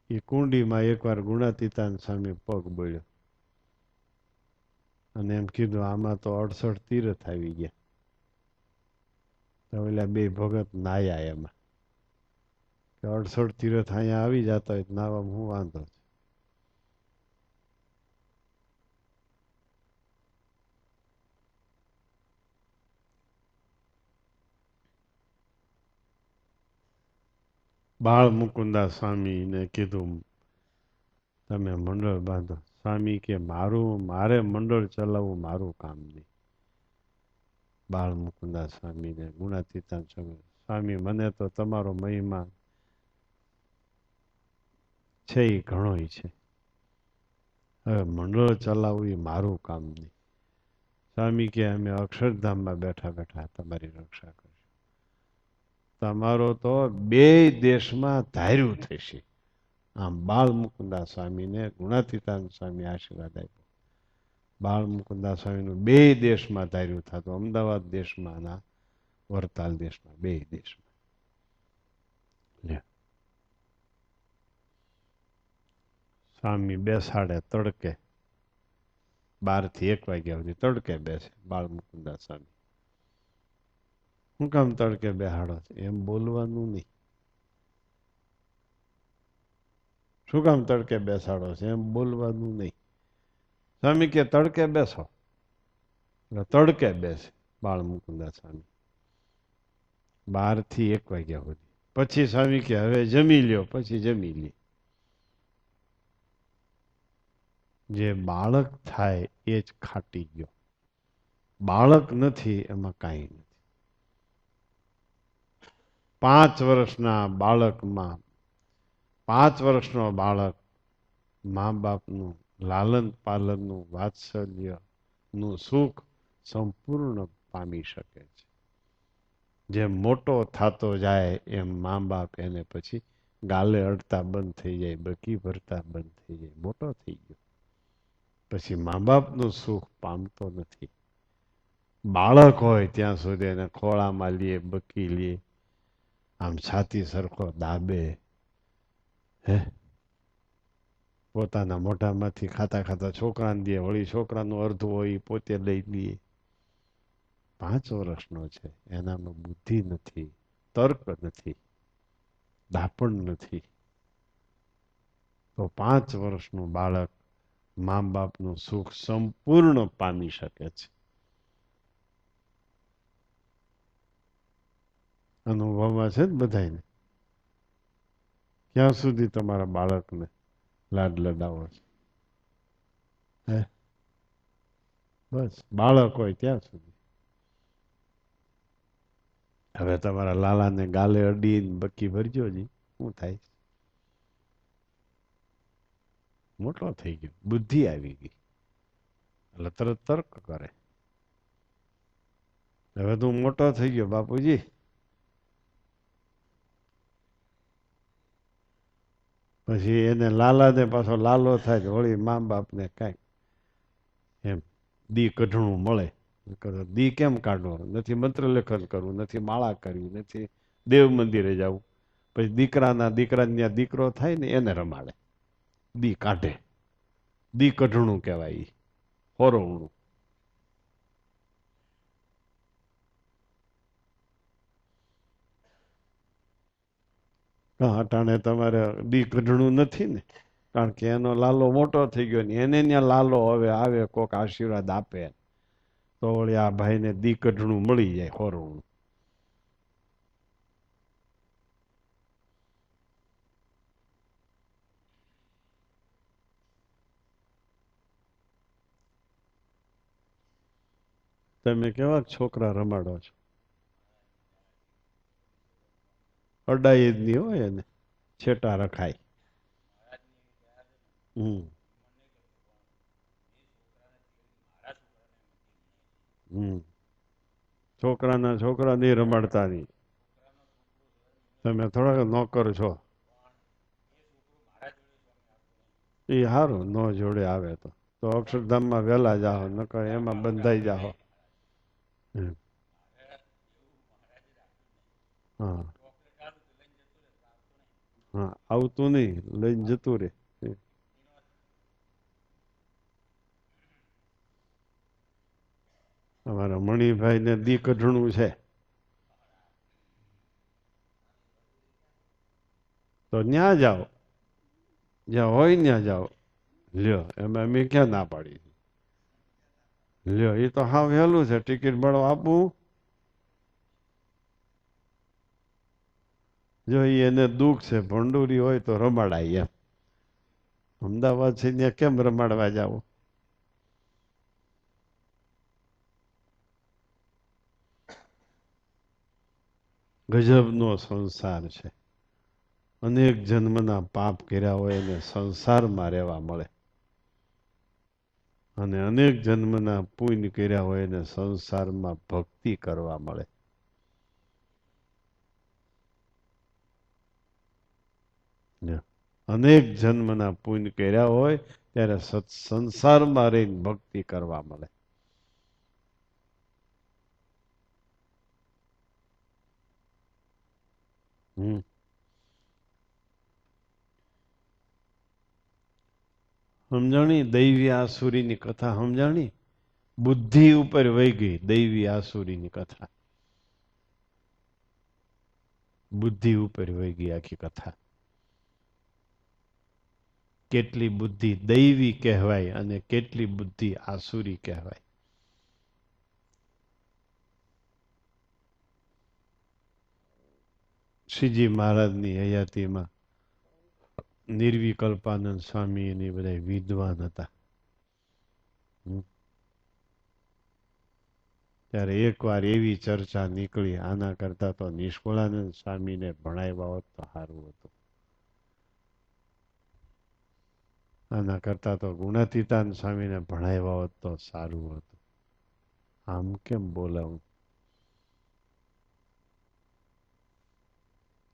એ કુંડીમાં એકવાર ગુણાતીતાન સ્વામી પગ બોલ્યો અને એમ કીધું આમાં તો 68 તીરથ આવી ગયા. તો ઓલા બે ભગત નાયા એમાં, કે 68 તીરથ અહીંયા આવી જતા હોય નાવામાં હું વાંધો છે? બાળ મુકુંદા સ્વામીને કીધું તમે મંડળ બાંધો. સ્વામી કે મારે મંડળ ચલાવવું મારું કામ નહીં. બાળ મુકુંદા સ્વામીને ગુણાતીતાન સ્વામી મને તો તમારો મહિમા છે એ ઘણો છે, હવે મંડળ ચલાવવું એ મારું કામ નહીં. સ્વામી કે અમે અક્ષરધામમાં બેઠા બેઠા તમારી રક્ષા કરશું. તમારો તો બે દેશમાં ધાર્યું થશે. આમ બાળ મુકુંદા સ્વામીને ગુણાતીતાનંદ સ્વામી આશીર્વાદ આપ્યો. બાળ મુકુંદા સ્વામીનું બે દેશમાં ધાર્યું થતું, અમદાવાદ દેશમાં ના વરતાલ દેશમાં, બે દેશમાં. સ્વામી બેસાડે તડકે 12 થી 1 વાગ્યા સુધી તડકે બેસે બાળ મુકુંદા સ્વામી. હું કામ તડકે બેહાડો છો? એમ બોલવાનું નહીં. શું કામ તડકે બેસાડો છો? એમ બોલવાનું નહીં. સ્વામી કે તડકે બેસો, તડકે બેસે બાળ મુકુંદા સ્વામી 12 થી 1 વાગ્યા સુધી. પછી સ્વામી કે હવે જમી લ્યો, પછી જમી લે. જે બાળક થાય એ જ ખાટી ગયો, બાળક નથી એમાં કાંઈ નથી. 5 વર્ષના બાળકમાં 5 વર્ષનો બાળક મા બાપનું લાલન પાલનનું વાત્સલ્યનું સુખ સંપૂર્ણ પામી શકે છે. જેમ મોટો થતો જાય એમ મા બાપ એને પછી ગાલે અડતા બંધ થઈ જાય, બકી ભરતા બંધ થઈ જાય. મોટો થઈ ગયો પછી મા બાપનું સુખ પામતો નથી. બાળક હોય ત્યાં સુધી એને ખોળામાં લે, બકી લે, આમ છાતી સરખો દાબે, હે પોતાના મોઢામાંથી ખાતા ખાતા છોકરાને દે, વળી છોકરાનું અડધું હોય એ પોતે લઈ લે. 5 વર્ષનો છે, એનામાં બુદ્ધિ નથી, તર્ક નથી, દાપણ નથી. તો 5 વર્ષનું બાળક મા બાપનું સુખ સંપૂર્ણ પામી શકે છે. અનુભવમાં છે જ બધાને. ક્યાં સુધી તમારા બાળકને લાડ લડાવો છે? હે બસ બાળક હોય ત્યાં સુધી. હવે તમારા લાલાને ગાલે અડીને બકી ભરજો જી, શું થાય? મોટો થઈ ગયો, બુદ્ધિ આવી ગઈ, એટલે તરત તર્ક કરે. હવે તું મોટો થઈ ગયો બાપુજી, પછી એને લાલાને પાછો લાલો થાય, વળી મા બાપને કાંઈક એમ દી કઢણું મળે. દી કેમ કાઢવો? નથી મંત્ર લેખન કરવું, નથી માળા કરવી, નથી દેવ મંદિરે જવું. પછી દીકરાના ત્યાં દીકરો થાય ને એને રમાડે, દી કાઢે. દી કઢણું કહેવાય, હોરવણું. અટાણે તમારે દી કઢણું નથી ને, કારણ કે એનો લાલો મોટો થઈ ગયો ને એને ત્યાં લાલો હવે આવે, કોક આશીર્વાદ આપે તો વળી આ ભાઈને દી કઢણું મળી જાય, હોરવણું. તમે કેવા છોકરા રમાડો છો? અડાઈ જ નહીં હોય એને, છેટા રખાય. હમ હમ છોકરા નહીં રમાડતા નહીં. તમે થોડાક નોકર છો. એ સારું, ન જોડે આવે તો અક્ષરધામમાં વહેલા જાઓ, નકર એમાં બંધાઈ જાઓ. હા હા, આવતું નહીં, લઈને જતું રે. અમારા મણિભાઈને દી કઢણું છે તો ત્યાં જાઓ, જ્યાં હોય ત્યાં જાઓ. લ્યો, એમાં અમે ક્યાં ના પાડી? લ્યો, એ તો હા વહેલું છે, ટિકિટ ભાડું આપવું. જો એને દુઃખ છે, ભંડોરી હોય તો રમાડાય એમ. અમદાવાદ છે ત્યાં કેમ રમાડવા જાવ? ગજબનો સંસાર છે. અનેક જન્મના પાપ કર્યા હોય એને સંસારમાં રહેવા મળે, અને અનેક જન્મના પુણ્ય કર્યા હોય એને સંસારમાં ભક્તિ કરવા મળે. અનેક જન્મના પુણ્ય કર્યા હોય ત્યારે સંસારમાં રહીને ભક્તિ કરવા મળે. સમજાણી? દૈવી આસુરીની કથા સમજાણી? બુદ્ધિ ઉપર વહી ગઈ દૈવી આસુરીની કથા. બુદ્ધિ ઉપર વહી ગઈ આખી કથા. કેટલી બુદ્ધિ દૈવી કહેવાય અને કેટલી બુદ્ધિ આસુરી કહેવાય. શ્રીજી મહારાજની હયાતીમાં નિર્વિકલ્પાનંદ સ્વામી એની બધા વિદ્વાન હતા. ત્યારે એકવાર એવી ચર્ચા નીકળી, આના કરતા તો નિષ્કુળાનંદ સ્વામીને ભણાવ્યા હોત તો સારું હતું, આના કરતા તો ગુણાતીતાનંદ સ્વામીને ભણાવ્યા હોત તો સારું હતું. આમ કેમ બોલાવું?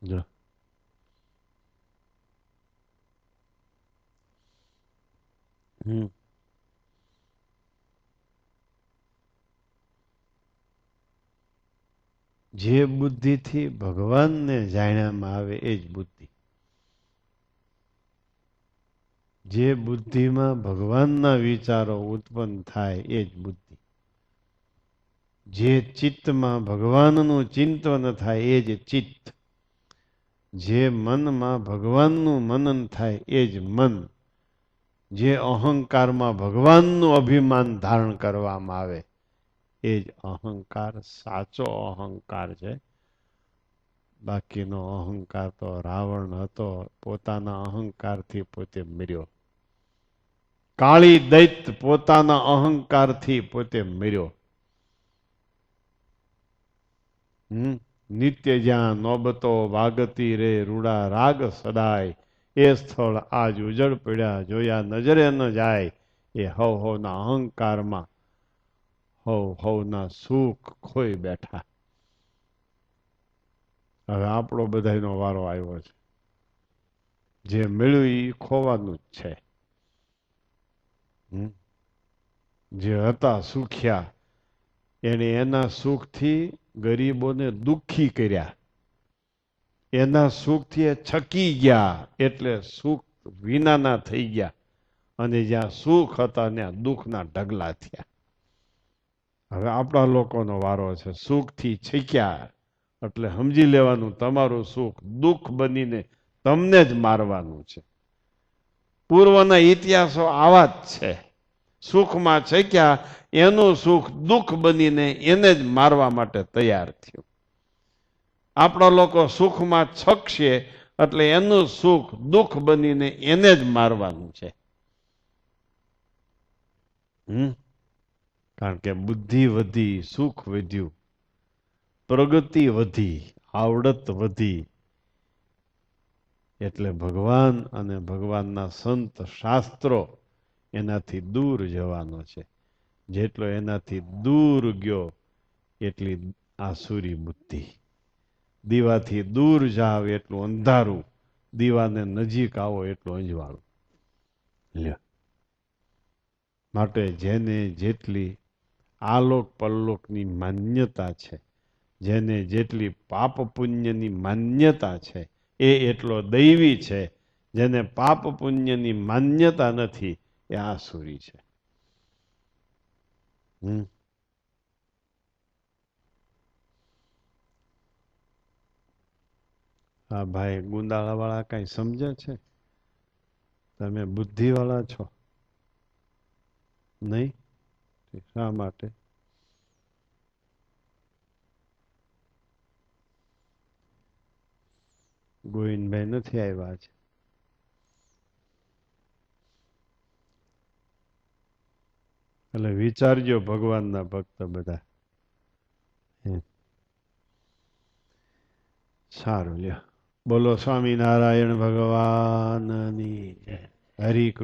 જો જે બુદ્ધિથી ભગવાનને જાણ્યામાં આવે એ જ બુદ્ધિ. જે બુદ્ધિમાં ભગવાનના વિચારો ઉત્પન્ન થાય એ જ બુદ્ધિ. જે ચિત્તમાં ભગવાનનું ચિંતન થાય એ જ ચિત્ત. જે મનમાં ભગવાનનું મનન થાય એ જ મન. જે અહંકારમાં ભગવાનનું અભિમાન ધારણ કરવામાં આવે એ જ અહંકાર સાચો અહંકાર છે. બાકીનો અહંકાર તો રાવણ હતો, પોતાના અહંકારથી પોતે મર્યો. કાળી દૈત્ય પોતાના અહંકારથી પોતે મર્યો. નિત્ય જ્યાં નોબતો વાગતી રે રૂડા રાગ સદાય, એ સ્થળ આજ ઉજળ પડ્યા જોયા નજરે ન જાય. એ હવના અહંકારમાં હવના સુખ ખોઈ બેઠા. હવે આપણો બધાનો વારો આવ્યો છે. જે મળ્યું એ ખોવાનું જ છે. જે હતા સુખ્યા એને એના સુખથી ગરીબોને દુઃખી કર્યા. એના સુખથી એ છકી ગયા એટલે સુખ વિનાના થઈ ગયા. અને જ્યાં સુખ હતા ત્યાં દુઃખના ઢગલા થયા. હવે આપણા લોકોનો વારો છે. સુખથી છક્યા એટલે સમજી લેવાનું તમારું સુખ દુઃખ બનીને તમને જ મારવાનું છે. પૂર્વના ઇતિહાસો આવા જ છે. સુખમાં છક્યા, એનું સુખ દુઃખ બનીને એને જ મારવા માટે તૈયાર થયું. આપણા લોકો સુખમાં છકશે એટલે એનું સુખ દુઃખ બનીને એને જ મારવાનું છે. કારણ કે બુદ્ધિ વધી, સુખ વધ્યું, પ્રગતિ વધી, આવડત વધી, એટલે ભગવાન અને ભગવાનના સંત શાસ્ત્રો એનાથી દૂર જવાનો છે. જેટલો એનાથી દૂર ગયો એટલી આસુરી બુદ્ધિ. દીવાથી દૂર જાવ એટલું અંધારું, દીવાને નજીક આવો એટલું અંજવાળું. માટે જેને જેટલી આલોક પરલોકની માન્યતા છે, જેને જેટલી પાપ પુણ્યની માન્યતા છે, એ એટલો દૈવી છે. જેને પાપ પુણ્યની માન્યતા નથી એ આસુરી છે. હા ભાઈ, ગુંદાળા વાળા કઈ સમજે છે? તમે બુદ્ધિ વાળા છો નહીં? શા માટે? ગોવિંદભાઈ નથી આવ્યા છે. એટલે વિચારજો ભગવાનના ભક્ત બધા. સારું લ્યો. બોલો સ્વામિનારાયણ ભગવાનની જય. હરિ કૃષ્ણ.